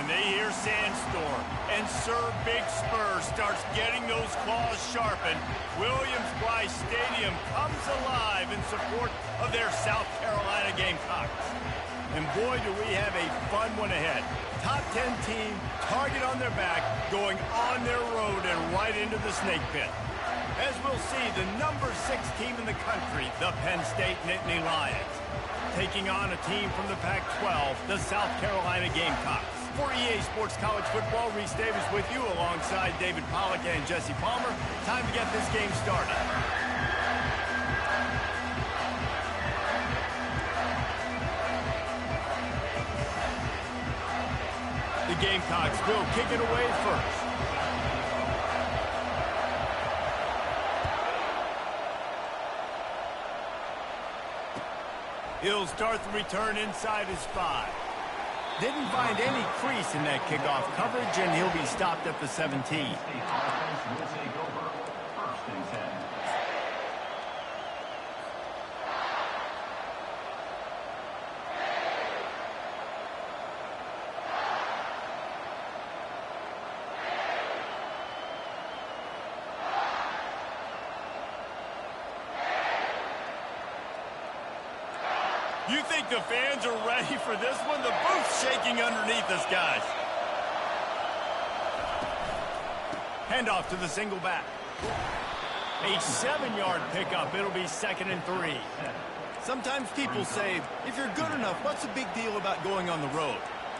they hear Sandstorm and Sir Big Spur starts getting those claws sharpened, Williams-Brice Stadium comes alive in support of their South Carolina Gamecocks. And boy, do we have a fun one ahead. Top 10 team, target on their back, going on their road and right into the snake pit. As we'll see, the number 6 team in the country, the Penn State Nittany Lions, taking on a team from the Pac-12, the South Carolina Gamecocks. For EA Sports College Football, Reese Davis with you alongside David Pollack and Jesse Palmer. Time to get this game started. The Gamecocks will kick it away first. He'll start the return inside his 5. Didn't find any crease in that kickoff coverage, and he'll be stopped at the 17. You think the fans are ready for this one? The booth's shaking underneath us, guys. Handoff to the single back. A 7-yard pickup. It'll be 2nd and 3. Sometimes people say, if you're good enough, what's the big deal about going on the road?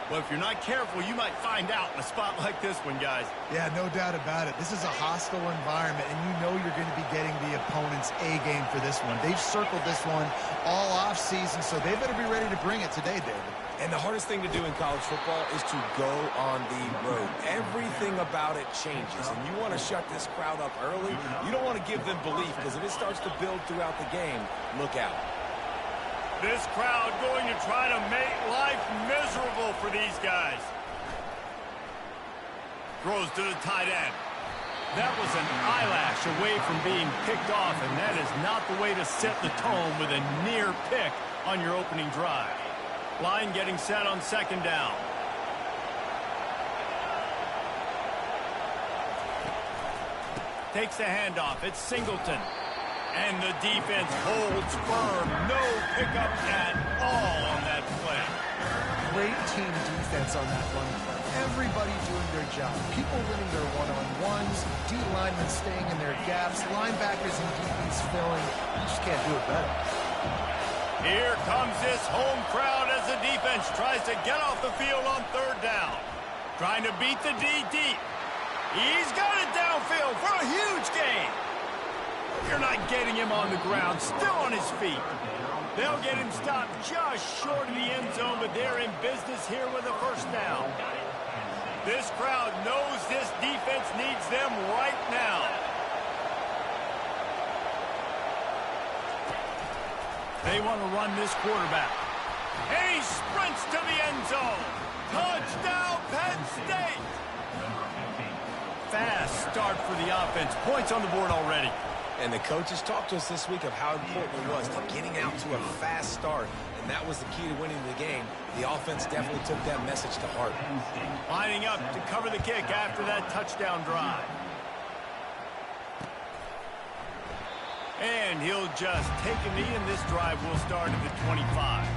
Well, if you're not careful, you might find out in a spot like this one, guys. Yeah, no doubt about it. This is a hostile environment, and you know you're going to be getting the opponent's A-game for this one. They've circled this one all off-season, so they better be ready to bring it today, David. And the hardest thing to do in college football is to go on the road. Everything about it changes, and you want to shut this crowd up early. You don't want to give them belief, because if it starts to build throughout the game, look out. This crowd going to try to make life miserable for these guys. Throws to the tight end. That was an eyelash away from being picked off, and that is not the way to set the tone with a near pick on your opening drive. Line getting set on 2nd down. Takes the handoff. It's Singleton. And the defense holds firm. No pickup at all on that play. Great team defense on that run play. Everybody doing their job. People winning their one-on-ones, D linemen staying in their gaps, linebackers and DBs filling. You just can't do it better. Here comes this home crowd as the defense tries to get off the field on 3rd down. Trying to beat the D deep. He's got it downfield for a huge gain. You're not getting him on the ground, still on his feet. They'll get him stopped just short of the end zone, but they're in business here with a 1st down. This crowd knows this defense needs them right now. They want to run this quarterback. And he sprints to the end zone. Touchdown, Penn State! Fast start for the offense. Points on the board already. And the coaches talked to us this week of how important it was to getting out to a fast start. And that was the key to winning the game. The offense definitely took that message to heart. Lining up to cover the kick after that touchdown drive. And he'll just take a knee, and this drive will start at the 25.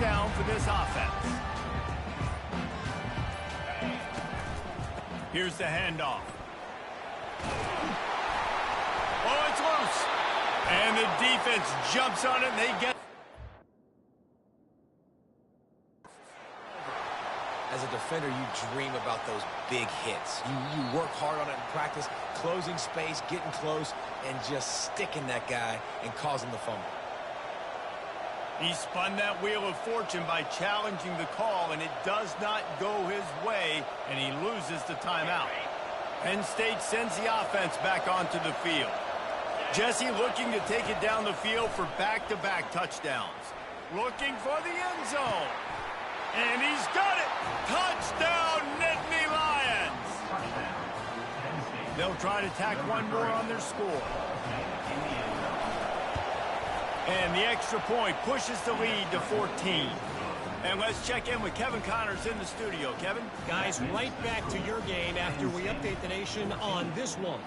Down for this offense. Here's the handoff. Oh, it's loose. And the defense jumps on it, and they get... As a defender, you dream about those big hits. You work hard on it in practice, closing space, getting close, and just sticking that guy and causing the fumble. He spun that wheel of fortune by challenging the call, and it does not go his way, and he loses the timeout. Penn State sends the offense back onto the field. Jesse looking to take it down the field for back-to-back touchdowns. Looking for the end zone. And he's got it! Touchdown, Nittany Lions! They'll try to tack one more on their score. And the extra point pushes the lead to 14. And let's check in with Kevin Connors in the studio. Kevin? Guys, right back to your game after we update the nation on this one.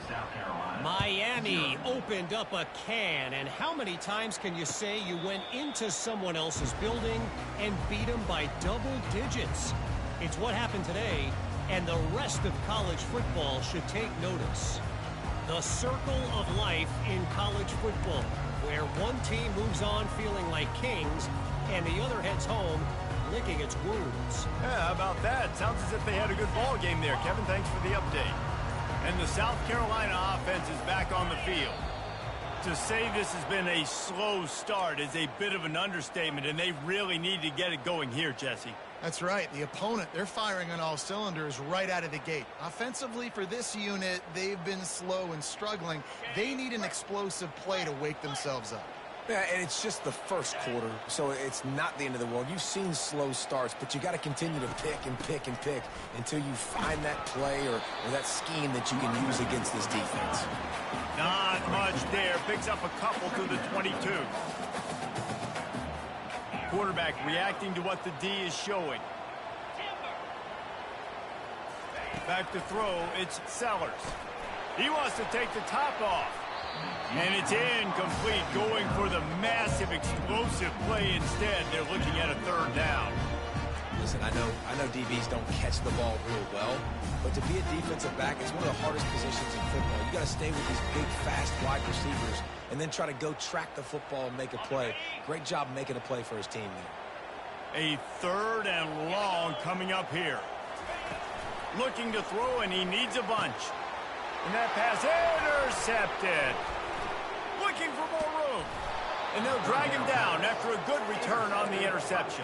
Miami opened up a can, and how many times can you say you went into someone else's building and beat them by double digits? It's what happened today, and the rest of college football should take notice. The circle of life in college football, where one team moves on feeling like kings, and the other heads home licking its wounds. Yeah, how about that? Sounds as if they had a good ball game there. Kevin, thanks for the update. And the South Carolina offense is back on the field. To say this has been a slow start is a bit of an understatement, and they really need to get it going here, Jesse. That's right. The opponent, they're firing on all cylinders right out of the gate. Offensively, for this unit, they've been slow and struggling. They need an explosive play to wake themselves up. Yeah, and it's just the first quarter, so it's not the end of the world. You've seen slow starts, but you got to continue to pick and pick and pick until you find that play or that scheme that you can use against this defense. Not much there. Picks up a couple to the 22. Quarterback reacting to what the D is showing. Back to throw, it's Sellers. He wants to take the top off. And it's incomplete, going for the massive explosive play instead. They're looking at a third down. Listen, I know DBs don't catch the ball real well, but to be a defensive back, it's one of the hardest positions in football. You got to stay with these big, fast, wide receivers and then try to go track the football and make a play. Great job making a play for his team there. A third and long coming up here. Looking to throw, and he needs a bunch. And that pass intercepted. Looking for more room. And they'll drag him down after a good return on the interception.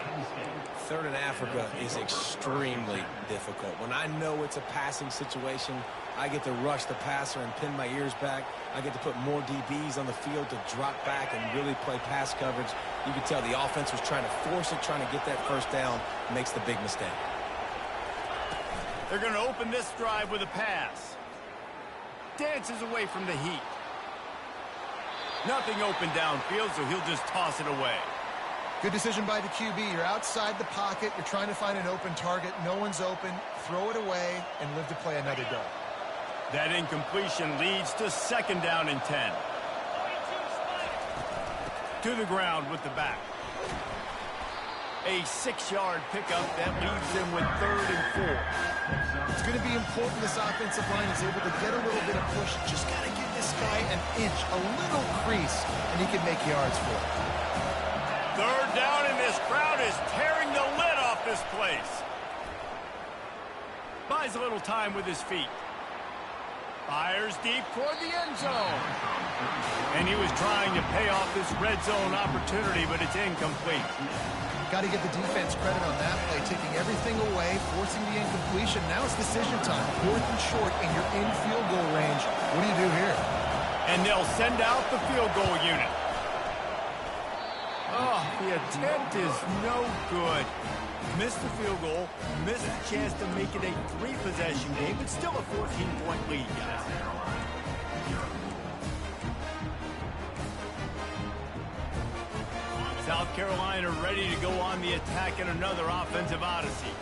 Third in Africa is extremely difficult. When I know it's a passing situation, I get to rush the passer and pin my ears back. I get to put more DBs on the field to drop back and really play pass coverage. You can tell the offense was trying to force it, trying to get that first down, makes the big mistake. They're going to open this drive with a pass. Dances away from the heat. Nothing open downfield, so he'll just toss it away. Good decision by the QB. You're outside the pocket. You're trying to find an open target. No one's open. Throw it away and live to play another down. That incompletion leads to second down and 10. To the ground with the back. A 6-yard pickup that leaves them with third and 4. It's going to be important this offensive line is able to get a little bit of push. Just got to give this guy an inch, a little crease, and he can make yards for it. Third down, and this crowd is tearing the lid off this place. Buys a little time with his feet. Fires deep toward the end zone. And he was trying to pay off this red zone opportunity, but it's incomplete. Got to give the defense credit on that play, taking everything away, forcing the incompletion. Now it's decision time. 4th and short, and you're in field goal range. What do you do here? And they'll send out the field goal unit. Oh, the attempt is no good. Missed the field goal, missed the chance to make it a 3-possession game, but still a 14-point lead, guys. South Carolina ready to go on the attack in another offensive odyssey.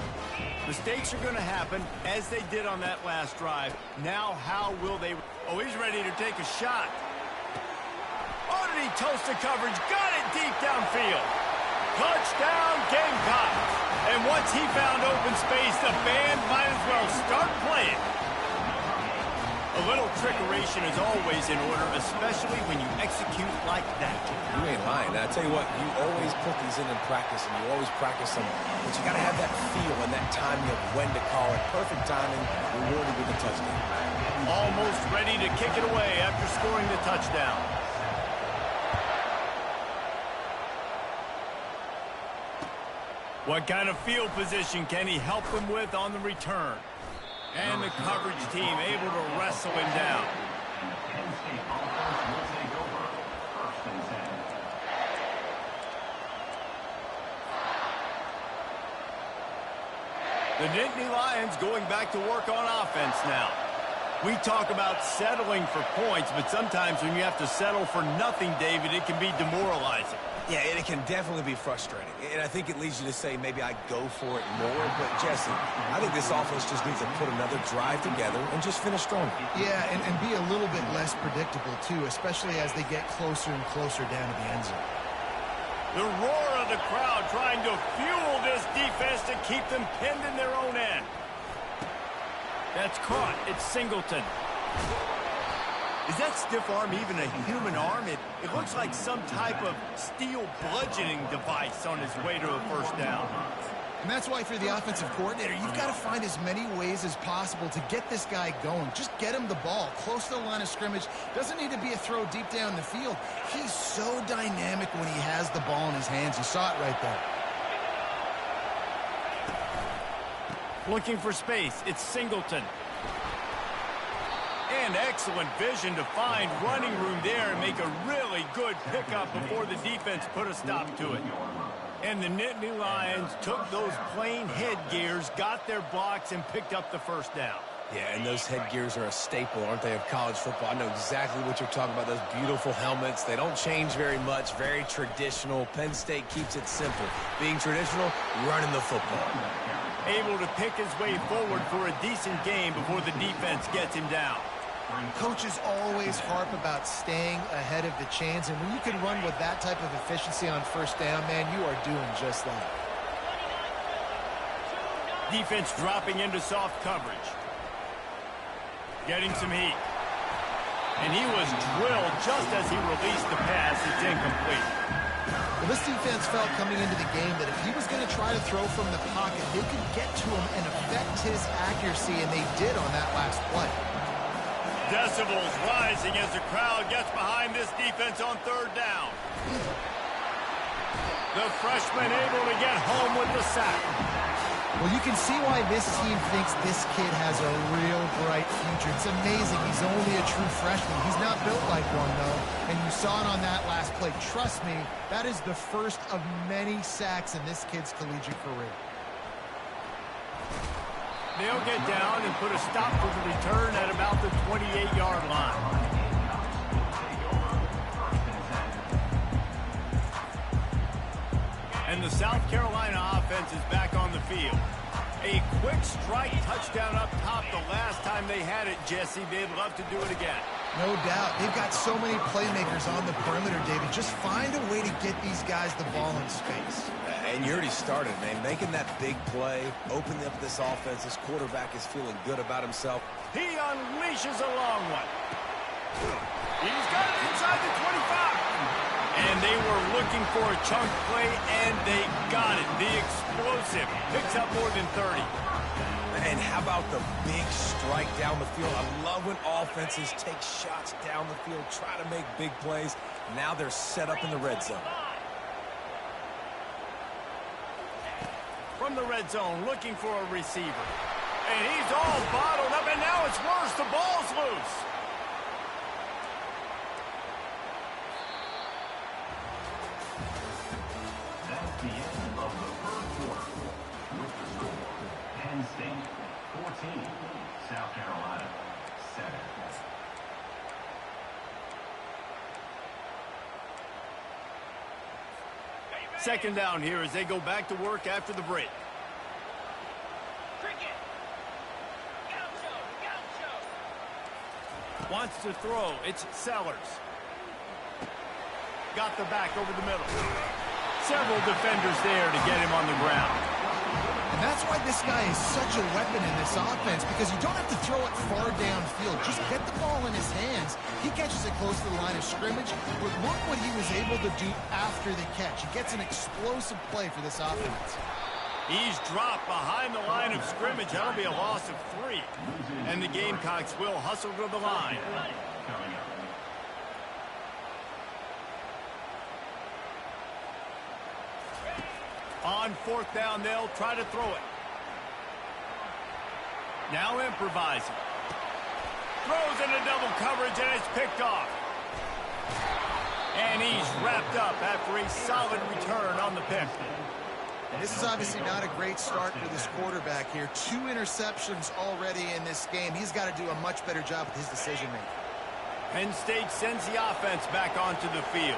Mistakes are going to happen, as they did on that last drive. Now, how will they... Oh, he's ready to take a shot. Oh, did he toast the coverage? Got it deep downfield. Touchdown, Gamecocks. And once he found open space, the band might as well start playing. A little trickeration is always in order, especially when you execute like that. You ain't lying. I tell you what, you always put these in practice, and you always practice them. But you got to have that feel and that timing of when to call it. Perfect timing, rewarded with a touchdown. Almost ready to kick it away after scoring the touchdown. What kind of field position can he help them with on the return? And the coverage team able to wrestle him down. The Nittany Lions going back to work on offense now. We talk about settling for points, but sometimes when you have to settle for nothing, David, it can be demoralizing. Yeah, and it can definitely be frustrating. And I think it leads you to say maybe I go for it more. But, Jesse, I think this offense just needs to put another drive together and just finish strong. Yeah, and be a little bit less predictable, too, especially as they get closer and closer down to the end zone. The roar of the crowd trying to fuel this defense to keep them pinned in their own end. That's caught. It's Singleton. Is that stiff arm even a human arm? It looks like some type of steel bludgeoning device on his way to a first down. And that's why for the offensive coordinator, you've got to find as many ways as possible to get this guy going. Just get him the ball close to the line of scrimmage. Doesn't need to be a throw deep down the field. He's so dynamic when he has the ball in his hands. You saw it right there. Looking for space. It's Singleton. And excellent vision to find running room there and make a really good pickup before the defense put a stop to it. And the Nittany Lions took those plain headgears, got their blocks, and picked up the first down. Yeah, and those headgears are a staple, aren't they, of college football? I know exactly what you're talking about, those beautiful helmets. They don't change very much, very traditional. Penn State keeps it simple. Being traditional, running the football. Able to pick his way forward for a decent game before the defense gets him down. Coaches always harp about staying ahead of the chains, and when you can run with that type of efficiency on first down, man, you are doing just that. Defense dropping into soft coverage. Getting some heat. And he was drilled just as he released the pass. It's incomplete. Well, this defense felt coming into the game that if he was going to try to throw from the pocket, they could get to him and affect his accuracy, and they did on that last play. Decibels rising as the crowd gets behind this defense on third down. The freshman able to get home with the sack. Well, you can see why this team thinks this kid has a real bright future. It's amazing. He's only a true freshman. He's not built like one, though. And you saw it on that last play. Trust me, that is the first of many sacks in this kid's collegiate career. They'll get down and put a stop to the return at about the 28-yard line. And the South Carolina offense is back on the field. A quick strike touchdown up top the last time they had it, Jesse. They'd love to do it again. No doubt. They've got so many playmakers on the perimeter, David. Just find a way to get these guys the ball in space. And you already started, man. Making that big play, opening up this offense. This quarterback is feeling good about himself. He unleashes a long one. He's got it inside the 25. And they were looking for a chunk play, and they got it. The explosive picks up more than 30. And how about the big strike down the field? I love when offenses take shots down the field, try to make big plays. Now they're set up in the red zone. From the red zone, looking for a receiver. And he's all bottled up, and now it's worse. The ball's loose. That's the end of the first quarter. With the score, Penn State 14, South Carolina 7. Second down here as they go back to work after the break. Wants to throw. It's Sellers. Got the back over the middle. Several defenders there to get him on the ground. And that's why this guy is such a weapon in this offense, because you don't have to throw it far downfield. Just get the ball in his hands. He catches it close to the line of scrimmage, but look what he was able to do after the catch. He gets an explosive play for this offense. He's dropped behind the line of scrimmage. That'll be a loss of 3. And the Gamecocks will hustle to the line. On fourth down, they'll try to throw it. Now improvising. Throws into double coverage, and it's picked off. And he's wrapped up after a solid return on the pick. And this is obviously not a great start for this quarterback here. 2 interceptions already in this game. He's got to do a much better job with his decision-making. Penn State sends the offense back onto the field.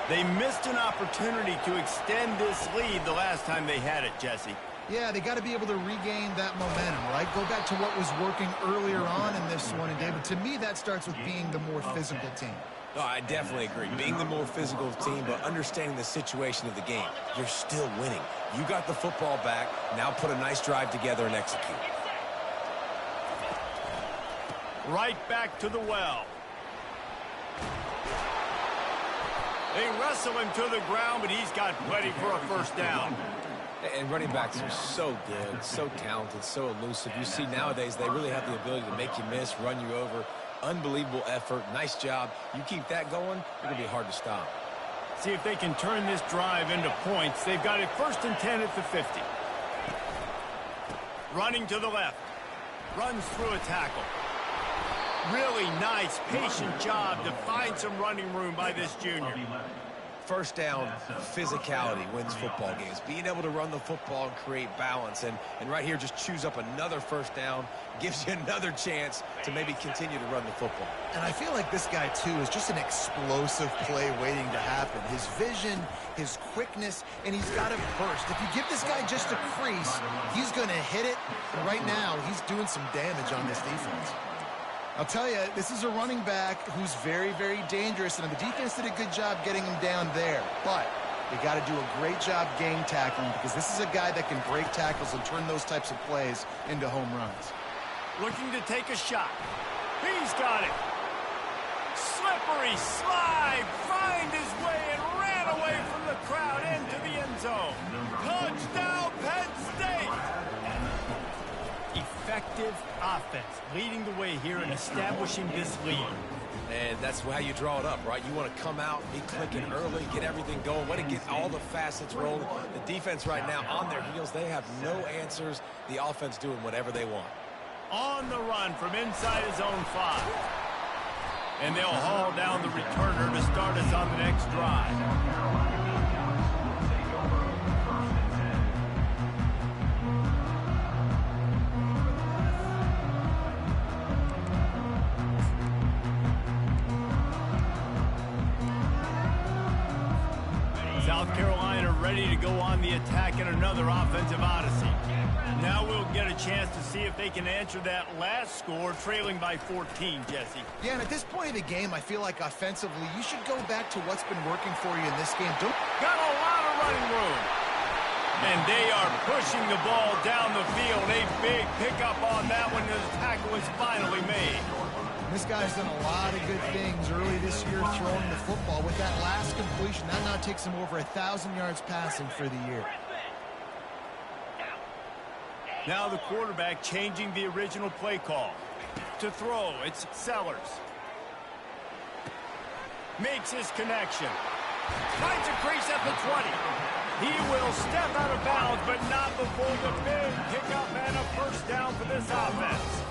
They missed an opportunity to extend this lead the last time they had it, Jesse. Yeah, they got to be able to regain that momentum, right? Go back to what was working earlier on in this one. And, David, to me, that starts with being the more physical team. No, I definitely agree. Being the more physical team, but understanding the situation of the game. You're still winning. You got the football back. Now put a nice drive together and execute. Right back to the well. They wrestle him to the ground, but he's got plenty for a first down. And running backs are so good, so talented, so elusive. You see nowadays they really have the ability to make you miss, run you over. Unbelievable effort. Nice job. You keep that going, it'll be hard to stop. See if they can turn this drive into points. They've got it 1st and 10 at the 50. Running to the left. Runs through a tackle. Really nice, patient job to find some running room by this junior. First down, physicality wins football games. Being able to run the football and create balance. And right here, just choose up another first down. Gives you another chance to maybe continue to run the football. And I feel like this guy, too, is just an explosive play waiting to happen. His vision, his quickness, and he's got to burst. If you give this guy just a crease, he's going to hit it. And right now, he's doing some damage on this defense. I'll tell you, this is a running back who's very, very dangerous, and the defense did a good job getting him down there. But they got to do a great job game tackling because this is a guy that can break tackles and turn those types of plays into home runs. Looking to take a shot. He's got it. Slippery slide, find his way and ran away from the crowd into the end zone. Touchdown, Penn State! Effective offense, leading the way here and establishing this lead. And that's how you draw it up, right? You want to come out, be clicking early, get everything going, want to get all the facets rolling. The defense right now on their heels, they have no answers. The offense doing whatever they want. On the run from inside his own 5. And they'll haul down the returner to start us on the next drive. South Carolina ready to go on the attack in another offensive odyssey. Now we'll get a chance to see if they can answer that last score, trailing by 14, Jesse. Yeah, and at this point of the game, I feel like offensively, you should go back to what's been working for you in this game. Got a lot of running room. And they are pushing the ball down the field. A big pickup on that one as the tackle is finally made. This guy's done a lot of good things early this year throwing the football. With that last completion, that now takes him over 1,000 yards passing for the year. Now the quarterback changing the original play call. To throw, it's Sellers. Makes his connection. Finds a crease at the 20. He will step out of bounds, but not before the big pickup and a first down for this offense.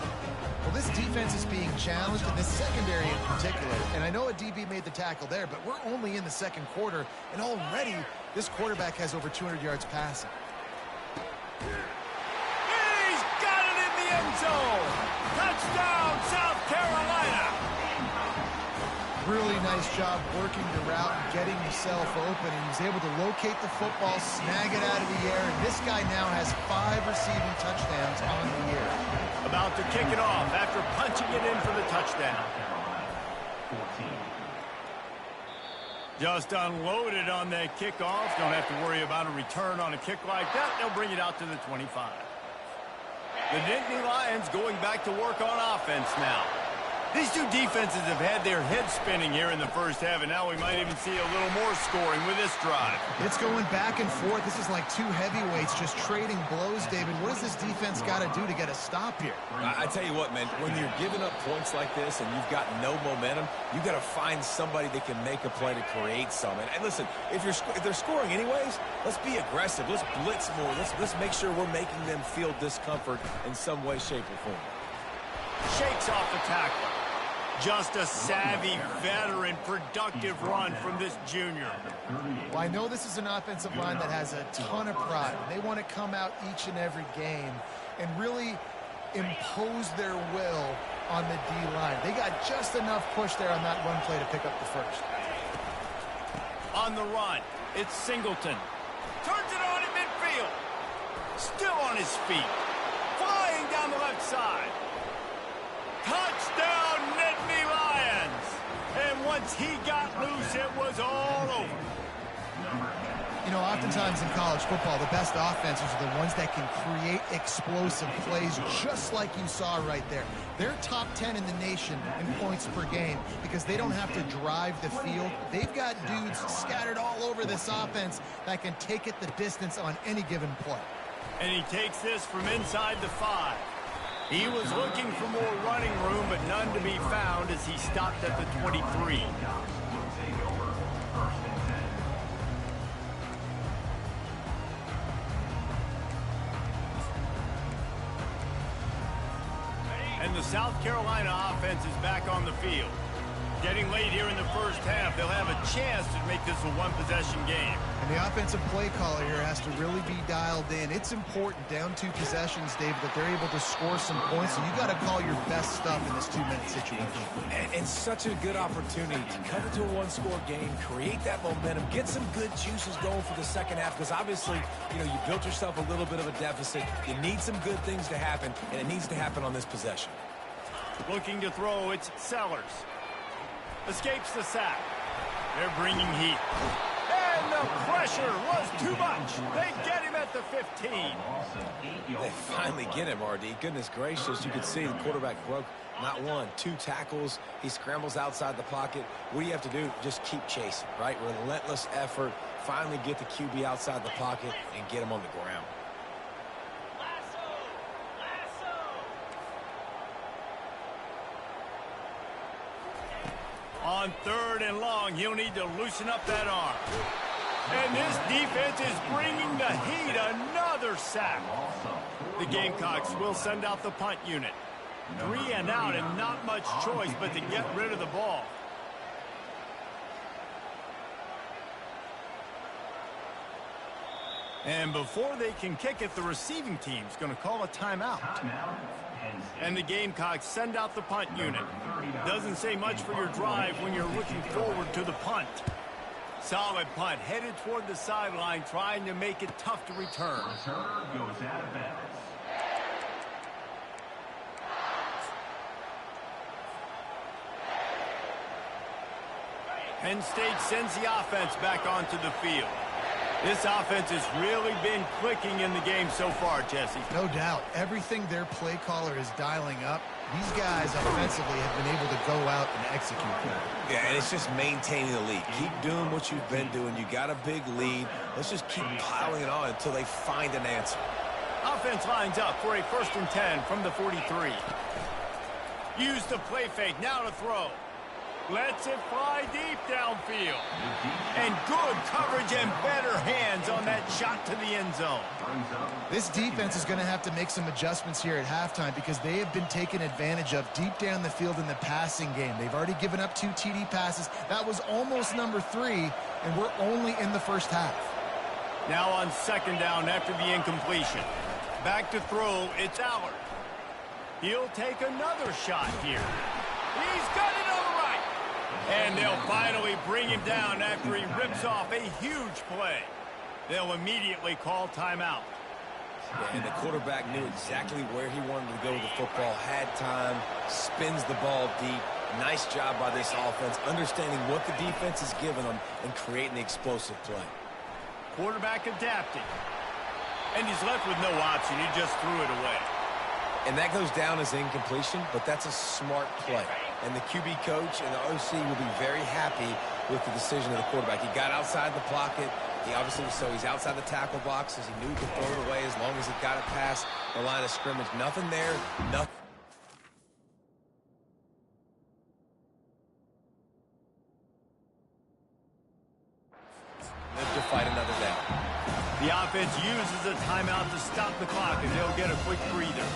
Well, this defense is being challenged, in this secondary in particular. And I know a DB made the tackle there, but we're only in the second quarter, and already this quarterback has over 200 yards passing. He's got it in the end zone. Touchdown, South Carolina. Really nice job working the route and getting himself open. And he was able to locate the football, snag it out of the air, and this guy now has 5 receiving touchdowns on the year. About to kick it off after punching it in for the touchdown. 14. Just unloaded on that kickoff. Don't have to worry about a return on a kick like that. They'll bring it out to the 25. The Nittany Lions going back to work on offense now. These two defenses have had their heads spinning here in the first half, and now we might even see a little more scoring with this drive. It's going back and forth. This is like two heavyweights just trading blows, David. What does this defense got to do to get a stop here? I tell you what, man, when you're giving up points like this and you've got no momentum, you got to find somebody that can make a play to create some. And listen, if they're scoring anyways, let's be aggressive. Let's blitz more. Let's make sure we're making them feel discomfort in some way, shape, or form. Shakes off the tackle. Just a savvy, veteran, productive run from this junior. Well, I know this is an offensive line that has a ton of pride. They want to come out each and every game and really impose their will on the D-line. They got just enough push there on that run play to pick up the first. On the run, it's Singleton. Turns it on in midfield. Still on his feet. Flying down the left side. Touchdown, Nittany Lions! And once he got loose, it was all over. You know, oftentimes in college football, the best offenses are the ones that can create explosive plays just like you saw right there. They're top 10 in the nation in points per game because they don't have to drive the field. They've got dudes scattered all over this offense that can take it the distance on any given play. And he takes this from inside the 5. He was looking for more running room, but none to be found as he stopped at the 23. And the South Carolina offense is back on the field. Getting late here in the first half, they'll have a chance to make this a one-possession game. And the offensive play caller here has to really be dialed in. It's important down 2 possessions, David, that they're able to score some points. So you got to call your best stuff in this 2-minute situation. And such a good opportunity to cut into a one-score game, create that momentum, get some good juices going for the second half. Because obviously, you know, you built yourself a little bit of a deficit. You need some good things to happen, and it needs to happen on this possession. Looking to throw, it's Sellers. Escapes the sack. They're bringing heat. And the pressure was too much. They get him at the 15. They finally get him, RD. Goodness gracious, you can see the quarterback broke not 1, 2 tackles. He scrambles outside the pocket. What do you have to do? Just keep chasing, right? Relentless effort. Finally get the QB outside the pocket and get him on the ground. On 3rd and long, he'll need to loosen up that arm. And this defense is bringing the heat. Another sack. The Gamecocks will send out the punt unit. 3 and out and not much choice but to get rid of the ball. And before they can kick it, the receiving team's going to call a timeout. And the Gamecocks send out the punt unit. Doesn't say much for your drive when you're looking forward to the punt. Solid punt, headed toward the sideline, trying to make it tough to return. Return goes out of bounds. Penn State sends the offense back onto the field. This offense has really been clicking in the game so far, Jesse. No doubt. Everything their play caller is dialing up, these guys offensively have been able to go out and execute. Yeah, and it's just maintaining the lead. Keep doing what you've been doing. You got a big lead. Let's just keep piling it on until they find an answer. Offense lines up for a 1st and 10 from the 43. Use the play fake, now to throw. Lets it fly deep downfield. And good coverage and better hands on that shot to the end zone. This defense is going to have to make some adjustments here at halftime because they have been taken advantage of deep down the field in the passing game. They've already given up 2 TD passes. That was almost number 3, and we're only in the first half. Now on 2nd down after the incompletion. Back to throw, it's Allard. He'll take another shot here. He's got it on the right. And they'll finally bring him down after he rips off a huge play. They'll immediately call timeout. Yeah, and the quarterback knew exactly where he wanted to go with the football, had time, spins the ball deep. Nice job by this offense, understanding what the defense is giving them and creating the explosive play. Quarterback adapting. And he's left with no option. He just threw it away. And that goes down as incompletion, but that's a smart play. And the QB coach and the OC will be very happy with the decision of the quarterback. He got outside the pocket. He obviously, so he's outside the tackle boxes. He knew he could throw it away as long as he got it past the line of scrimmage. Nothing there, nothing. Live to fight another down. The offense uses a timeout to stop the clock, and they'll get a quick breather.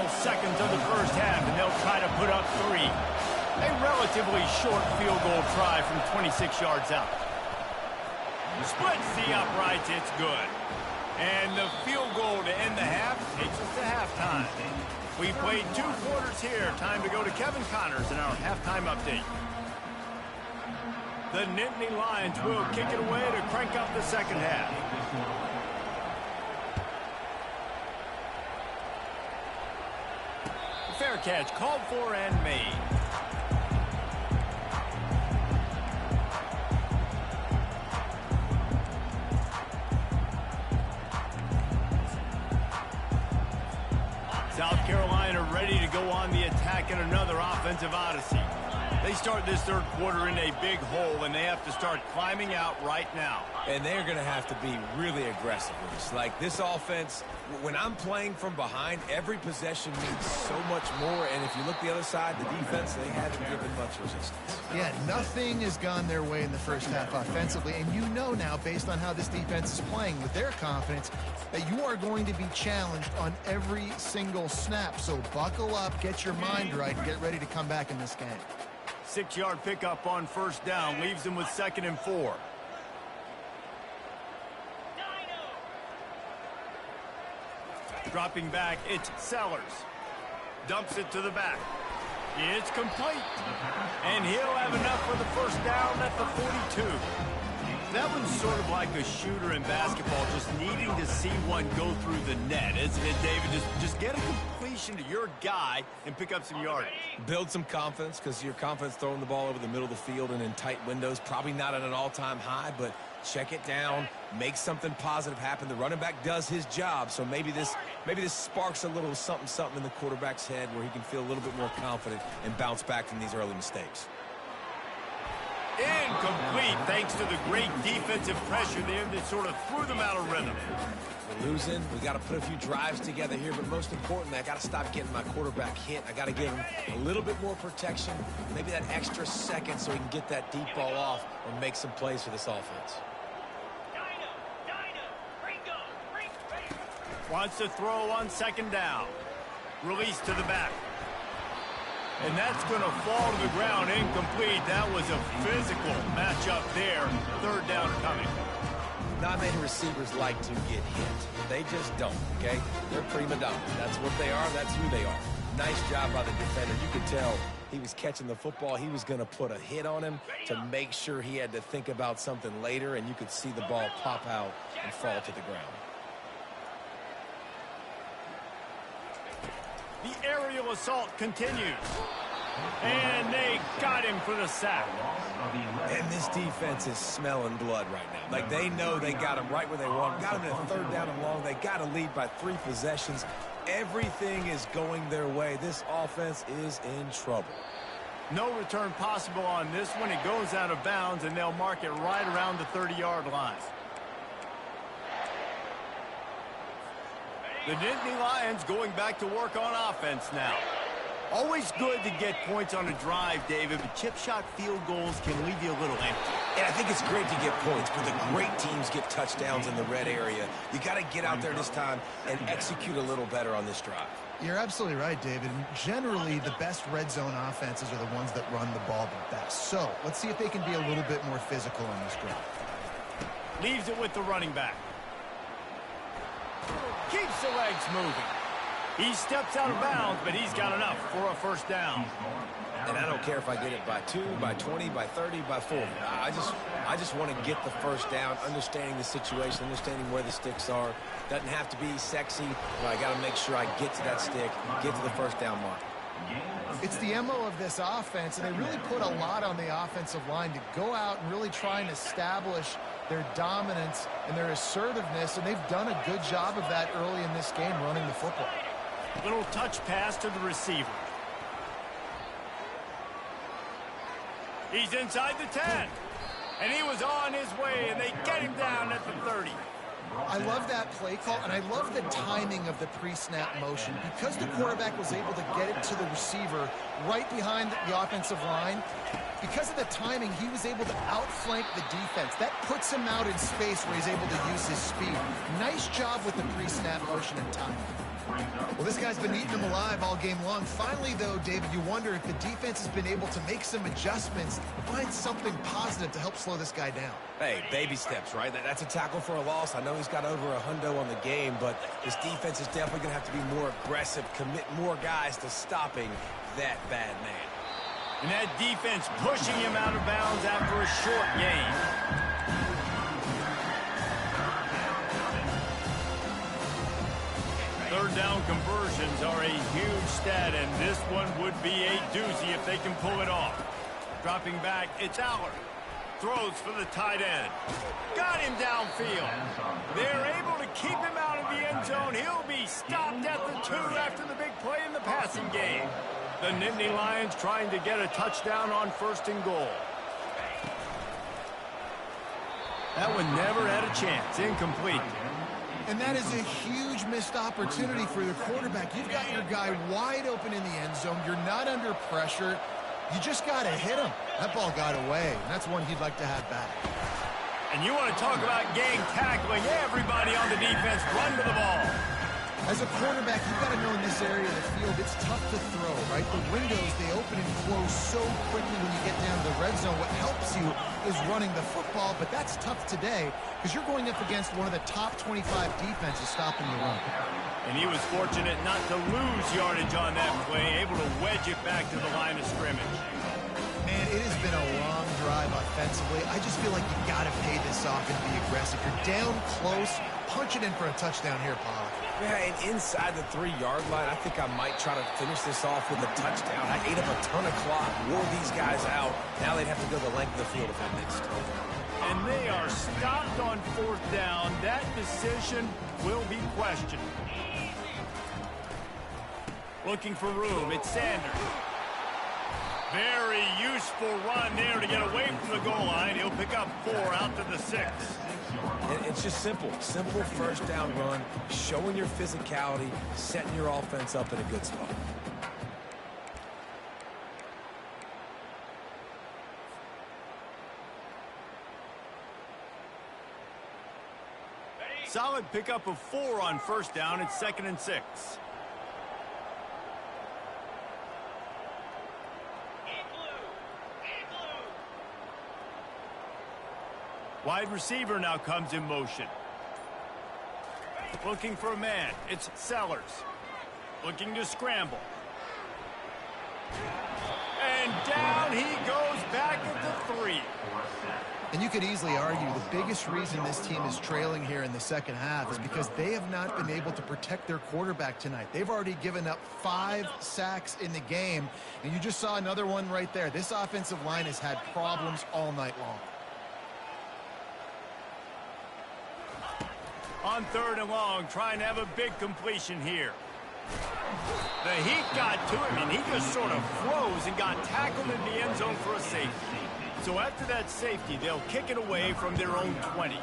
final seconds of the first half, and they'll try to put up 3. A relatively short field goal try from 26 yards out. Splits the uprights, it's good. And the field goal to end the half takes us to halftime. We played 2 quarters here. Time to go to Kevin Connors in our halftime update. The Nittany Lions will kick it away to crank up the second half. Fair catch called for and made. South Carolina ready to go on the attack in another offensive odyssey. They start this third quarter in a big hole, and they have to start climbing out right now. And they're going to have to be really aggressive with this. Like, this offense, when I'm playing from behind, every possession means so much more. And if you look the other side, the defense, they haven't given much resistance. Yeah, nothing has gone their way in the first half offensively. And you know now, based on how this defense is playing with their confidence, that you are going to be challenged on every single snap. So buckle up, get your mind right, and get ready to come back in this game. 6-yard pickup on first down leaves them with 2nd and 4. Dropping back, it's Sellers. Dumps it to the back. It's complete. And he'll have enough for the first down at the 42. That one's sort of like a shooter in basketball, just needing to see one go through the net, isn't it, David? Just get a completion to your guy and pick up some yardage. Build some confidence, because your confidence throwing the ball over the middle of the field and in tight windows, probably not at an all-time high, but check it down, make something positive happen. The running back does his job, so maybe this sparks a little something in the quarterback's head where he can feel a little bit more confident and bounce back from these early mistakes. Incomplete, thanks to the great defensive pressure there that sort of threw them out of rhythm. We're losing. We got to put a few drives together here, but most importantly, I got to stop getting my quarterback hit. I got to give him a little bit more protection, maybe that extra second so he can get that deep ball off or make some plays for this offense. Wants to throw on 2nd down. Release to the back. And that's going to fall to the ground, incomplete. That was a physical matchup there. 3rd down coming. Not many receivers like to get hit. They just don't, okay? They're prima donnas. That's what they are. That's who they are. Nice job by the defender. You could tell he was catching the football. He was going to put a hit on him to make sure he had to think about something later, and you could see the ball pop out and fall to the ground. The aerial assault continues. And they got him for the sack. And this defense is smelling blood right now. Like, they know they got him right where they want him. Got him in a 3rd down and long. They got to lead by 3 possessions. Everything is going their way. This offense is in trouble. No return possible on this one. It goes out of bounds, and they'll mark it right around the 30-yard line. The Nittany Lions going back to work on offense now. Always good to get points on a drive, David, but chip shot field goals can leave you a little empty. And I think it's great to get points, but the great teams get touchdowns in the red area. You got to get out there this time and execute a little better on this drive. You're absolutely right, David. Generally, the best red zone offenses are the ones that run the ball the best. So let's see if they can be a little bit more physical on this drive. Leaves it with the running back. Keeps the legs moving. He steps out of bounds, but he's got enough for a first down. And I don't care if I get it by 2, by 20, by 30, by 40. I just want to get the first down, understanding the situation, understanding where the sticks are. Doesn't have to be sexy, but I got to make sure I get to that stick, get to the first down mark. It's the MO of this offense, and they really put a lot on the offensive line to go out and really try and establish their dominance and their assertiveness, and they've done a good job of that early in this game running the football. Little touch pass to the receiver. He's inside the 10. And he was on his way, and they get him down at the 30. I love that play call, and I love the timing of the pre-snap motion. Because the quarterback was able to get it to the receiver right behind the offensive line, Because of the timing, he was able to outflank the defense. That puts him out in space where he's able to use his speed. Nice job with the pre-snap motion and timing. Well, this guy's been eating him alive all game long. Finally, though, David, you wonder if the defense has been able to make some adjustments, find something positive to help slow this guy down. Hey, baby steps, right? That's a tackle for a loss. I know he's got over $100 on the game, but this defense is definitely going to have to be more aggressive, commit more guys to stopping that bad man. And that defense pushing him out of bounds after a short gain. Third down conversions are a huge stat, and this one would be a doozy if they can pull it off. Dropping back, it's Aller. Throws for the tight end. Got him downfield. They're able to keep him out of the end zone. He'll be stopped at the 2 after the big play in the passing game. The Nittany Lions trying to get a touchdown on 1st and goal. That one never had a chance. Incomplete. And that is a huge missed opportunity for the quarterback. You've got your guy wide open in the end zone. You're not under pressure. You just got to hit him. That ball got away, and that's one he'd like to have back. And you want to talk about gang tackling. Everybody on the defense run to the ball. As a quarterback, you've got to know in this area of the field, it's tough to throw, right? The windows, they open and close so quickly when you get down to the red zone. What helps you is running the football, but that's tough today because you're going up against one of the top 25 defenses stopping the run. And he was fortunate not to lose yardage on that play, able to wedge it back to the line of scrimmage. Man, it has been a long drive offensively. I just feel like you got to pay this off and be aggressive. You're down close. Punch it in for a touchdown here, Pollock. Yeah, and inside the 3-yard line, I think I might try to finish this off with a touchdown. I ate up a ton of clock, wore these guys out. Now they'd have to go the length of the field if I missed. And they are stopped on 4th down. That decision will be questioned. Looking for room, it's Sanders. Very useful run there to get away from the goal line. He'll pick up 4 out to the 6. And it's just simple 1st down run, showing your physicality, setting your offense up in a good spot. Solid pickup of 4 on 1st down. It's 2nd and 6. Wide receiver now comes in motion. Looking for a man. It's Sellers. Looking to scramble. And down he goes back at the 3. And you could easily argue the biggest reason this team is trailing here in the second half is because they have not been able to protect their quarterback tonight. They've already given up 5 sacks in the game, and you just saw another one right there. This offensive line has had problems all night long. On 3rd and long, trying to have a big completion here. The heat got to him, and he just sort of froze and got tackled in the end zone for a safety. So after that safety, they'll kick it away from their own 20.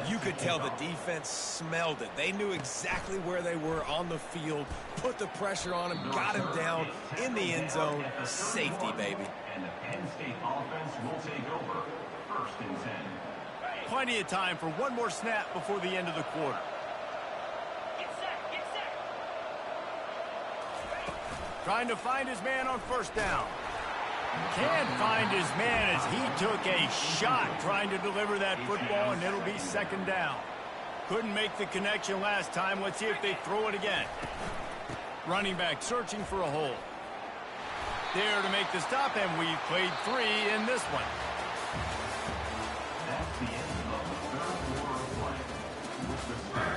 You could tell the defense smelled it. They knew exactly where they were on the field, put the pressure on him, got him down in the end zone. Safety, baby. And the Penn State offense will take over 1st and 10. Plenty of time for one more snap before the end of the quarter. Trying to find his man on 1st down. Can't find his man as he took a shot trying to deliver that football, and it'll be 2nd down. Couldn't make the connection last time. Let's see if they throw it again. Running back searching for a hole. There to make the stop, and we've played 3 in this one. That's the end of the 3rd quarter of play. With the score,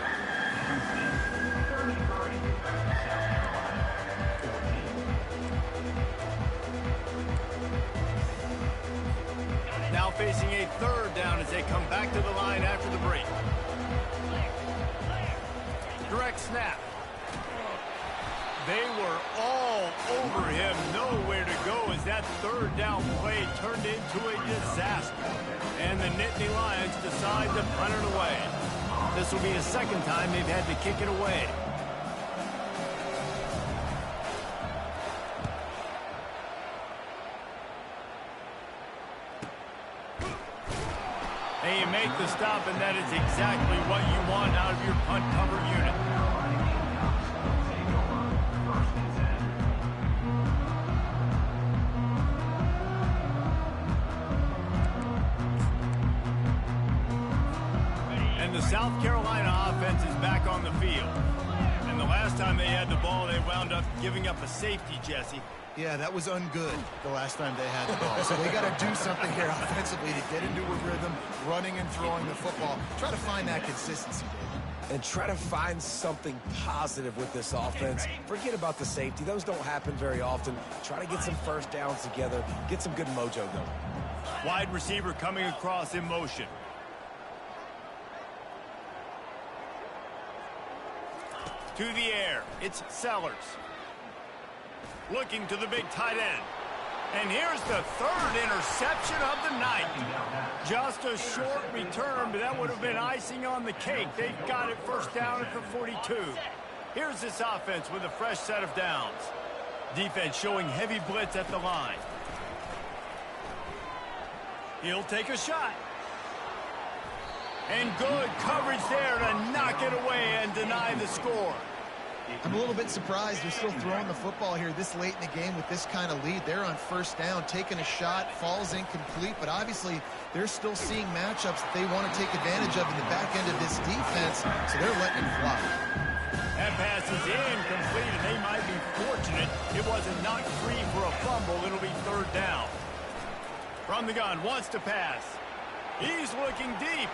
Penn State 33, South Carolina 14. Now facing a 3rd down as they come back to the line after the break. Direct snap. They were all over him, nowhere to go as that 3rd down play turned into a disaster. And the Nittany Lions decide to punt it away. This will be the 2nd time they've had to kick it away. And you make the stop, and that is exactly what you want out of your punt cover unit. And the South Carolina offense is back on the field. And the last time they had the ball, they wound up giving up a safety, Jesse. Yeah, that was ungood the last time they had the ball. So they got to do something here offensively to get into a rhythm, running and throwing the football. Try to find that consistency, David. And try to find something positive with this offense. Forget about the safety. Those don't happen very often. Try to get some first downs together. Get some good mojo going. Wide receiver coming across in motion. To the air, it's Sellers. Looking to the big tight end. And here's the third interception of the night. Just a short return, but that would have been icing on the cake. They've got it first down at the 42. Here's this offense with a fresh set of downs. Defense showing heavy blitz at the line. He'll take a shot. And good coverage there to knock it away and deny the score. I'm a little bit surprised they're still throwing the football here this late in the game with this kind of lead. They're on first down, taking a shot, falls incomplete, but obviously they're still seeing matchups that they want to take advantage of in the back end of this defense, so they're letting it fly. That pass is incomplete, and they might be fortunate it wasn't knocked free for a fumble. It'll be third down. From the gun, wants to pass. He's looking deep,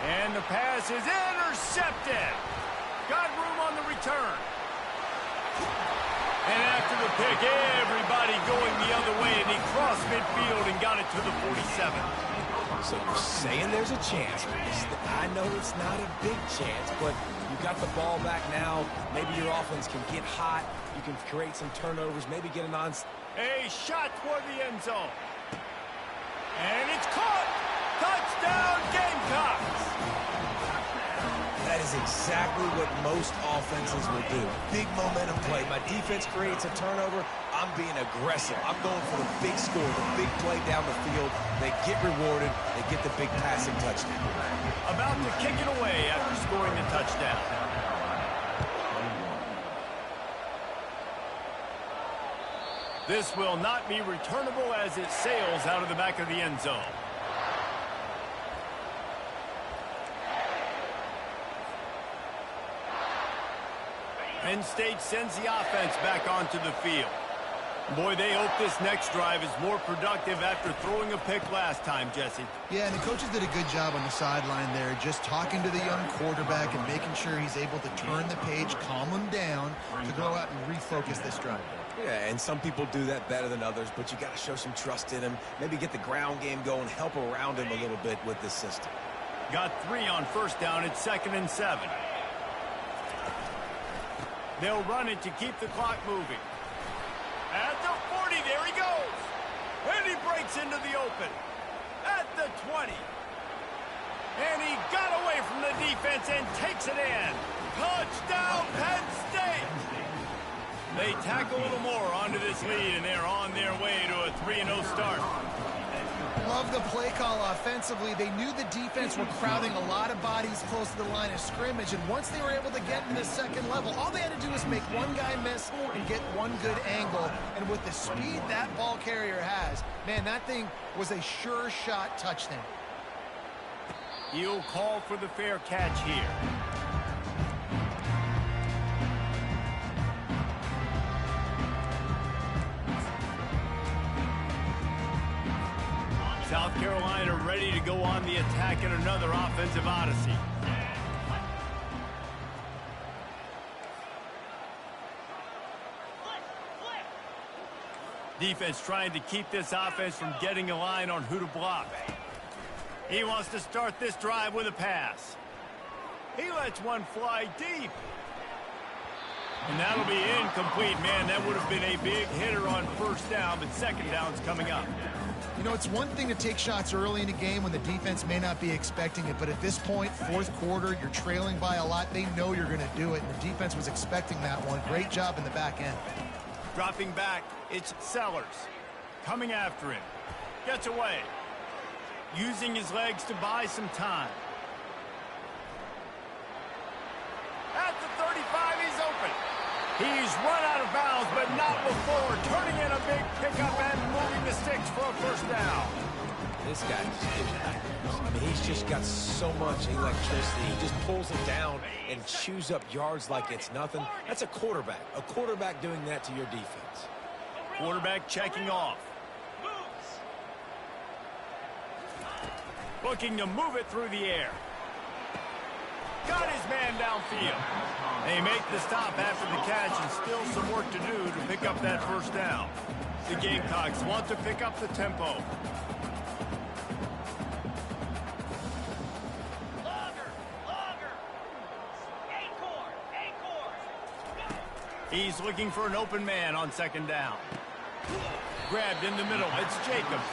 and the pass is intercepted. Got room on the return. And after the pick, everybody going the other way, and he crossed midfield and got it to the 47. So you're saying there's a chance. I know it's not a big chance, but you got the ball back now. Maybe your offense can get hot. You can create some turnovers, maybe get a A shot toward the end zone. And it's caught. Touchdown, Gamecocks. That is exactly what most offenses will do. Big momentum play. My defense creates a turnover. I'm being aggressive. I'm going for the big score, the big play down the field. They get rewarded. They get the big passing touchdown. About to kick it away after scoring the touchdown. This will not be returnable as it sails out of the back of the end zone. Penn State sends the offense back onto the field. Boy, they hope this next drive is more productive after throwing a pick last time, Jesse. Yeah, and the coaches did a good job on the sideline there, just talking to the young quarterback and making sure he's able to turn the page, calm him down, to go out and refocus this drive. Yeah, and some people do that better than others, but you got to show some trust in him. Maybe get the ground game going, help around him a little bit with this system. Got 3 on first down. It's 2nd and 7. They'll run it to keep the clock moving. At the 40, there he goes. And he breaks into the open. At the 20. And he got away from the defense and takes it in. Touchdown, Penn State. They tack a little more onto this lead, and they're on their way to a 3-0 start. Love the play call offensively. They knew the defense were crowding a lot of bodies close to the line of scrimmage, and once they were able to get into the second level, all they had to do was make one guy miss and get one good angle. And with the speed that ball carrier has, man, that thing was a sure shot touchdown. He'll call for the fair catch here. South Carolina ready to go on the attack in another offensive odyssey. Defense trying to keep this offense from getting a line on who to block. He wants to start this drive with a pass. He lets one fly deep. And that'll be incomplete. Man, that would have been a big hitter on first down, but second down's coming up. You know, it's one thing to take shots early in a game when the defense may not be expecting it, but at this point, fourth quarter, you're trailing by a lot. They know you're going to do it, and the defense was expecting that one. Great job in the back end. Dropping back, it's Sellers. Coming after him. Gets away. using his legs to buy some time. At the 35, he's open. He's run out of bounds, but not before turning in a big pickup and moving the sticks for a first down. This guy I mean, he's just got so much electricity. He just pulls it down and chews up yards like it's nothing. That's a quarterback. A quarterback doing that to your defense. Quarterback checking off. Looking to move it through the air. Got his man downfield. They make the stop after the catch, and still some work to do to pick up that first down. The Gamecocks want to pick up the tempo. He's looking for an open man on second down. Grabbed in the middle. It's Jacobs.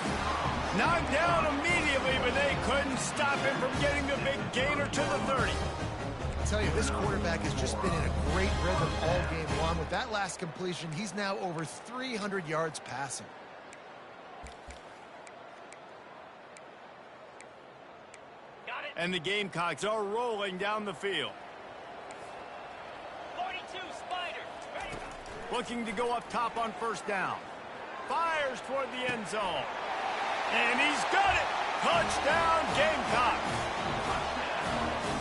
Knocked down immediately, but they couldn't stop him from getting the big gainer to the 30. I tell you, this quarterback has just been in a great rhythm all game long. With that last completion, he's now over 300 yards passing. And the Gamecocks are rolling down the field. 42, Spider. Ready. Looking to go up top on first down. Fires toward the end zone. And he's got it! Touchdown, Gamecocks!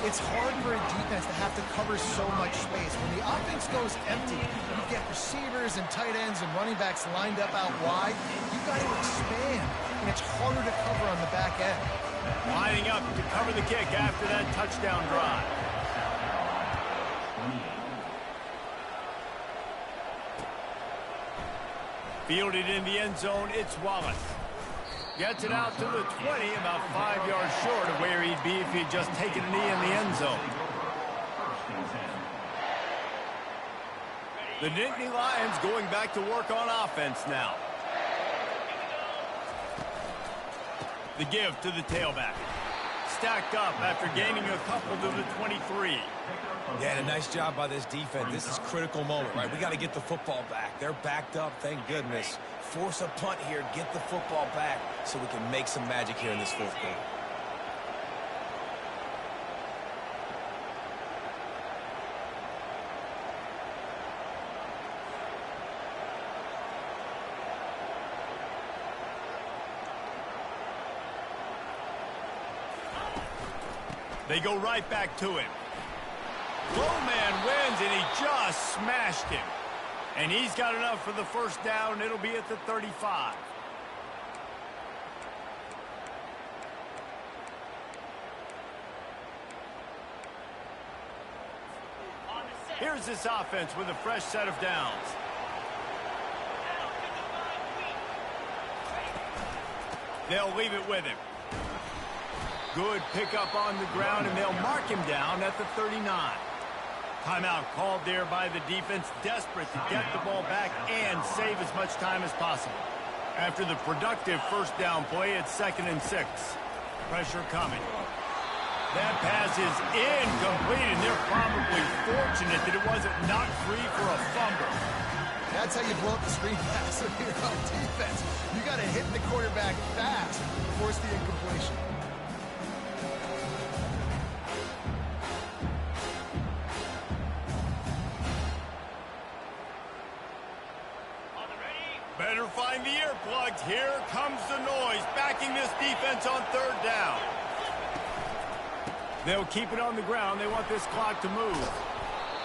It's hard for a defense to have to cover so much space. When the offense goes empty, you get receivers and tight ends and running backs lined up out wide. You've got to expand, and it's harder to cover on the back end. Lining up to cover the kick after that touchdown drive. Fielded in the end zone, it's Wallace. Gets it out to the 20, about 5 yards short of where he'd be if he'd just taken a knee in the end zone. The Nittany Lions going back to work on offense now. The give to the tailback. Stacked up after gaining a couple to the 23. Yeah, and a nice job by this defense. This is a critical moment, right? We got to get the football back. They're backed up, thank goodness. Force a punt here, get the football back so we can make some magic here in this fourth quarter. They go right back to him. Low man wins, and he just smashed him. And he's got enough for the first down. It'll be at the 35. Here's this offense with a fresh set of downs. They'll leave it with him. Good pickup on the ground, and they'll mark him down at the 39. Timeout called there by the defense, desperate to get the ball back and save as much time as possible. After the productive first down play, it's 2nd and 6. Pressure coming. That pass is incomplete, and they're probably fortunate that it wasn't knocked free for a fumble. That's how you blow up the screen pass if you're on defense. You got to hit the quarterback fast to force the incompletion. Better find the earplugs. Here comes the noise, backing this defense on third down. They'll keep it on the ground. They want this clock to move.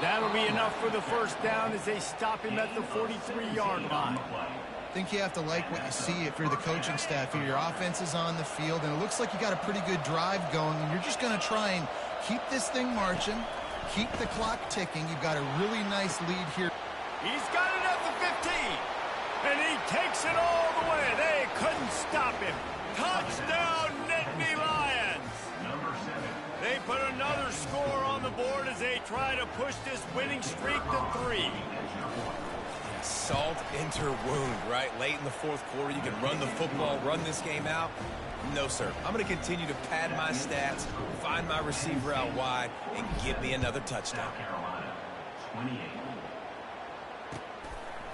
That'll be enough for the first down as they stop him at the 43-yard line. I think you have to like what you see if you're the coaching staff here. Your offense is on the field, and it looks like you got a pretty good drive going, and you're just going to try and keep this thing marching, keep the clock ticking. You've got a really nice lead here. He's got it at the 15. And he takes it all the way. They couldn't stop him. Touchdown, Nittany Lions. They put another score on the board as they try to push this winning streak to 3. Salt into wound, right? Late in the fourth quarter, you can run the football, run this game out. No, sir. I'm going to continue to pad my stats, find my receiver out wide, and give me another touchdown.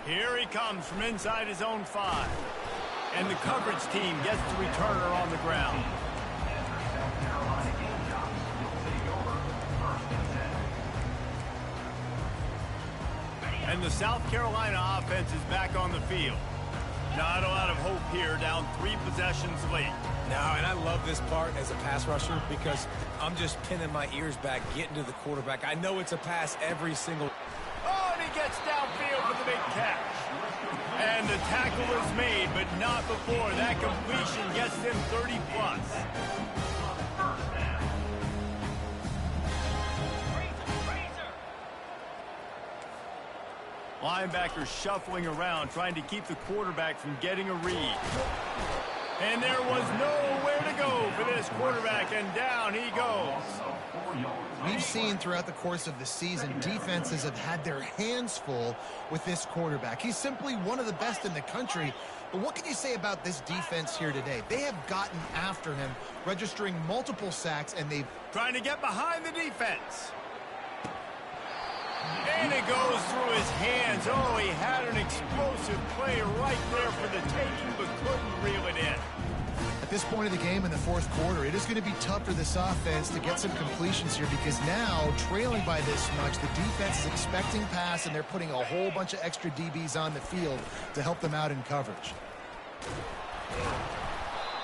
Here he comes from inside his own 5. And the coverage team gets the returner on the ground. And the South Carolina offense is back on the field. Not a lot of hope here, down 3 possessions late. No, and I love this part as a pass rusher because I'm just pinning my ears back, getting to the quarterback. I know it's a pass every single... Oh, and he gets downfield for the big catch. And the tackle is made, but not before that completion gets them 30+. Linebackers shuffling around, trying to keep the quarterback from getting a read. And there was nowhere to go for this quarterback, and down he goes. We've seen throughout the course of the season, defenses have had their hands full with this quarterback. He's simply one of the best in the country. But what can you say about this defense here today? They have gotten after him, registering multiple sacks, and they've... Trying to get behind the defense. And it goes through his hands. Oh, he had an explosive play right there for the taking, but couldn't reel it in. At this point of the game in the fourth quarter, it is going to be tough for this offense to get some completions here because now, trailing by this much, the defense is expecting pass, and they're putting a whole bunch of extra DBs on the field to help them out in coverage.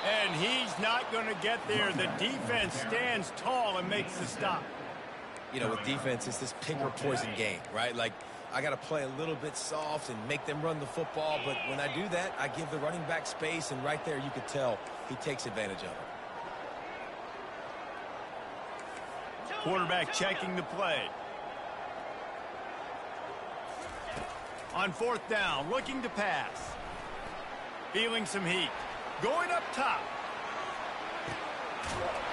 And he's not going to get there. The defense stands tall and makes the stop. You know, with defense, it's this pick or poison game, right? Like, I got to play a little bit soft and make them run the football, but when I do that, I give the running back space, and right there you could tell he takes advantage of it. Quarterback checking the play. On 4th down, looking to pass. Feeling some heat. Going up top.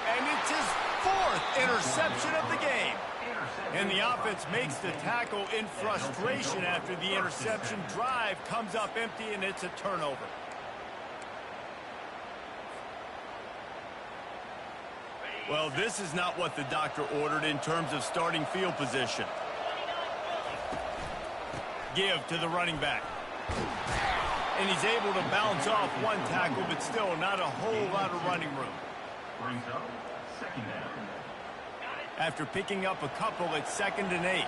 And it's his 4th interception of the game. And the offense makes the tackle in frustration after the interception. Drive comes up empty, and it's a turnover. Well, this is not what the doctor ordered in terms of starting field position. Give to the running back. And he's able to bounce off one tackle, but still not a whole lot of running room. Brings up 2nd down. After picking up a couple at 2nd and 8.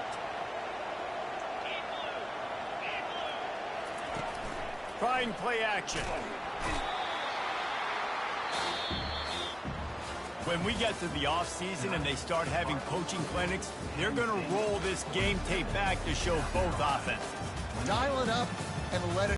Trying play action. When we get to the offseason and they start having coaching clinics, they're going to roll this game tape back to show both offenses. Dial it up and let it